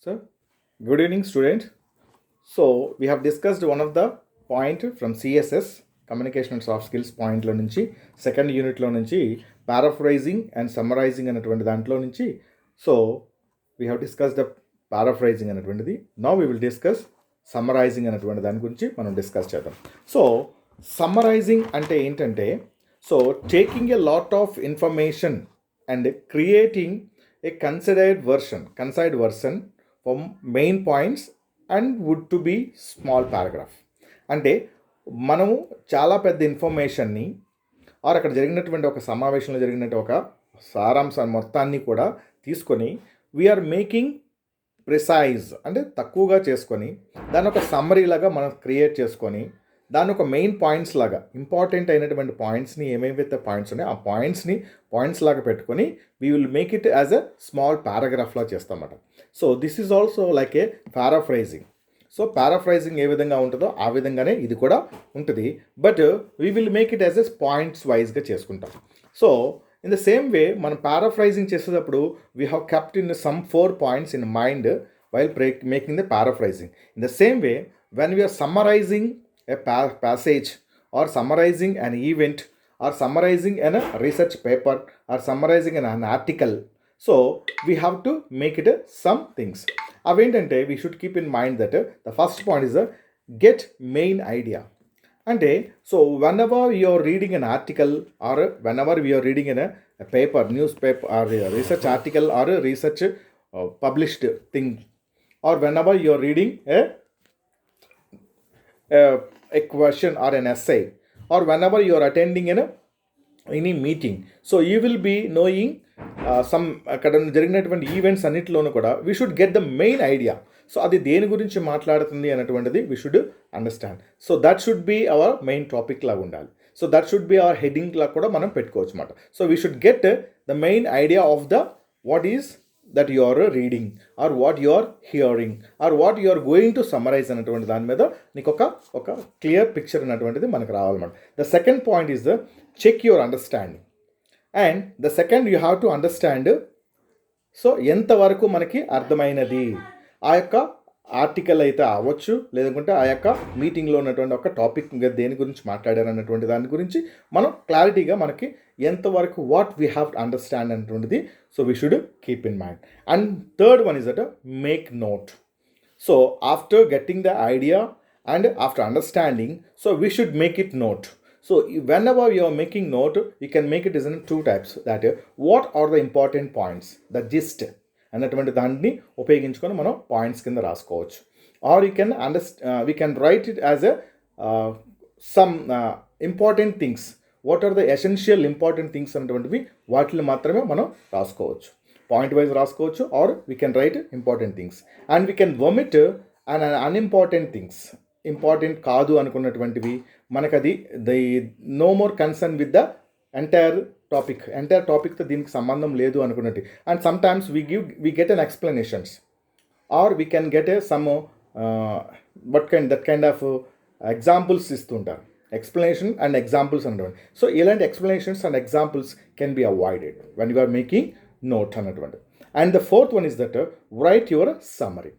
So, good evening, student. So, we have discussed one of the point from CSS communication and soft skills point లో నుంచి second యూనిట్లో నుంచి పారాఫ్రైజింగ్ and summarising అనేటువంటి దాంట్లో నుంచి so we have discuss the paraphrasing అనేటువంటిది. Now we will discuss summarising అనేటువంటి దాని గురించి మనం డిస్కస్ చేద్దాం. సో సమ్మరైజింగ్ అంటే ఏంటంటే so taking a lot of information and creating a concise version from main points and would to be small paragraph. అంటే మనము చాలా పెద్ద ఇన్ఫర్మేషన్ని ఆర్ అక్కడ జరిగినటువంటి ఒక సమావేశంలో జరిగినట్టు ఒక సారాంశాన్ని మొత్తాన్ని కూడా తీసుకొని వీఆర్ మేకింగ్ ప్రిసైజ్ అంటే తక్కువగా చేసుకొని దాని ఒక సమ్మరీ లాగా మనం క్రియేట్ చేసుకొని దాని ఒక మెయిన్ పాయింట్స్ లాగా ఇంపార్టెంట్ అయినటువంటి పాయింట్స్ని ఏమేమైతే పాయింట్స్ ఉన్నాయో ఆ పాయింట్స్ లాగా పెట్టుకొని we will make it as a small పారాగ్రాఫ్లా చేస్తామన్నమాట. So this is also like a paraphrasing. So paraphrasing ఏ విధంగా ఉంటుందో ఆ విధంగానే ఇది కూడా ఉంటుంది, but we will make it as a points వైజ్గా చేసుకుంటాం. So in the same way మనం పారాఫ్రైజింగ్ చేసేటప్పుడు we have kept in some 4 points in mind while making the paraphrasing. In the same way when we are summarising a passage or summarizing an event or summarizing a research paper or summarizing an article, so we have to make it some things aventante we should keep in mind that the first point is get main idea. అంటే so whenever you are reading an article or whenever we are reading in a paper, newspaper or a research article or a research published thing, or whenever you are reading a question or an essay, or whenever you are attending any meeting, so you will be knowing some అక్కడ జరిగినటువంటి events అన్నిటిలోనూ కూడా we should get the main idea. So అది దేని గురించి మాట్లాడుతుంది అనేటువంటిది we should understand. So that should be our main topic లాగా ఉండాలి. So that should be our heading లాగా కూడా మనం పెట్టుకోవచ్చు అన్నమాట. So we should get the main idea of the what is that you are reading or what you are hearing or what you are going to summarize అనేటువంటి దాని మీద నీకు ఒక క్లియర్ పిక్చర్ అనేటువంటిది మనకు రావాలన్నమాట. The second point is the check your understanding. And the second you have to understand so ఎంతవరకు మనకి అర్థమైనది ఆ యొక్క ఆర్టికల్ అయితే అవ్వచ్చు, లేదంటే ఆ యొక్క మీటింగ్లో ఉన్నటువంటి ఒక టాపిక్ దేని గురించి మాట్లాడారు అన్నటువంటి దాని గురించి మనం క్లారిటీగా మనకి ఎంతవరకు what we have to understand అనేటువంటిది so we should keep in mind. And third one is that make note. So after getting the idea and after understanding so we should make it note. So whenever you are making note, you can make it in 2 types, that what are the important points, the gist అన్నటువంటి దాన్ని ఉపయోగించుకొని మనం points కింద రాసుకోవచ్చు. Or you can we can write it as a some important things, what are the essential important things అనేటువంటివి వాటిని మాత్రమే మనం రాసుకోవచ్చు, పాయింట్ వైజ్ రాసుకోవచ్చు. Or we can write important things and we can omit and unimportant things, important కాదు అనుకున్నటువంటివి మనకు అది the no more concern with the entire టాపిక్తో దీనికి సంబంధం లేదు అనుకున్నట్టు. And sometimes we get an explanations or we can get some that kind of examples ఇస్తుంటారు, ఎక్స్ప్లెనేషన్ అండ్ ఎగ్జాంపుల్స్ అన్నటువంటి. సో ఇలాంటి explanations and examples can be avoided when you are making note అన్నటువంటి. And the fourth one is that write your summary.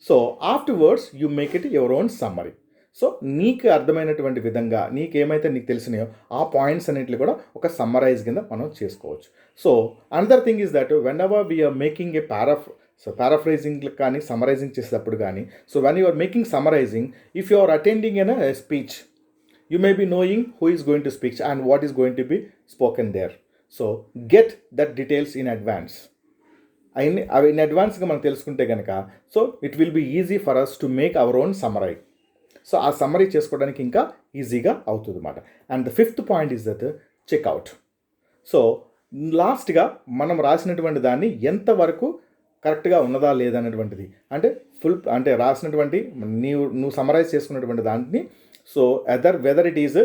So afterwards you make it your own summary. So నీకు అర్థమైనటువంటి విధంగా నీకేమైతే నీకు తెలిసినాయో ఆ points అన్నింటినీ కూడా ఒక సమ్మరైజ్ కింద మనం చేసుకోవచ్చు. So another thing is that whenever we are making a paraphrasing కానీ సమ్మరైజింగ్ చేసేటప్పుడు కానీ so when you are making summarising, if you are attending an speech you may be knowing who is going to speak and what is going to be spoken there. So get that details in advance. అవి in అడ్వాన్స్గా మనం తెలుసుకుంటే కనుక so it will be easy for us to make our own summary. So ఆ summary చేసుకోవడానికి ఇంకా ఈజీగా అవుతుంది అన్నమాట. And the fifth point is that check out. So లాస్ట్గా మనం రాసినటువంటి దాన్ని ఎంతవరకు కరెక్ట్గా ఉన్నదా లేదనేటువంటిది, అంటే అంటే రాసినటువంటి నువ్వు సమ్మరైజ్ చేసుకున్నటువంటి దాన్ని so whether it is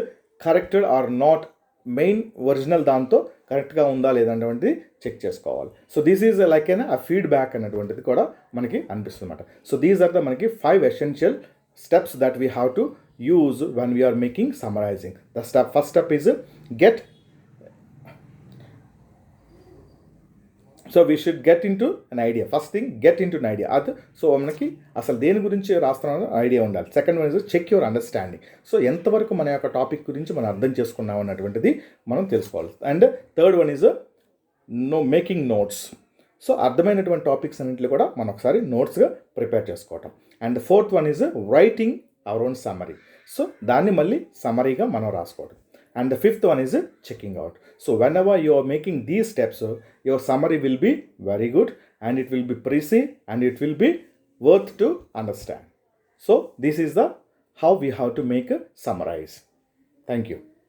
corrected or not, main original దాంతో కరెక్ట్గా ఉందా లేదనేటువంటిది చెక్ చేసుకోవాలి. So this is like a feedback అనేటువంటిది కూడా మనకి అనిపిస్తుంది అన్నమాట. సో దీస్ ఆర్ ద మనకి 5 essential steps that we have to use when we are making summarizing. The first step is get so we should get into an idea. First thing get into an idea. అది so మనకి అసలు దేని గురించి రాస్తున్నామో idea ఉండాలి. Second one is check your understanding. So ఎంతవరకు మన యొక్క టాపిక్ గురించి మనం అర్థం చేసుకున్నాం అన్నటువంటిది మనం తెలుసుకోవాలి. And third one is making notes. So అర్థమైనటువంటి టాపిక్స్ అన్నింటిలో కూడా మనం ఒకసారి నోట్స్గా ప్రిపేర్ చేసుకోవటం. And fourth one is writing our own summary. So దాన్ని మళ్ళీ సమ్మరీగా మనం రాసుకోవడం. And the fifth one is checking out. So whenever you are making these steps, your summary will be very good and it will be precise and it will be worth to understand. So this is the how we have to make a summarize. Thank you.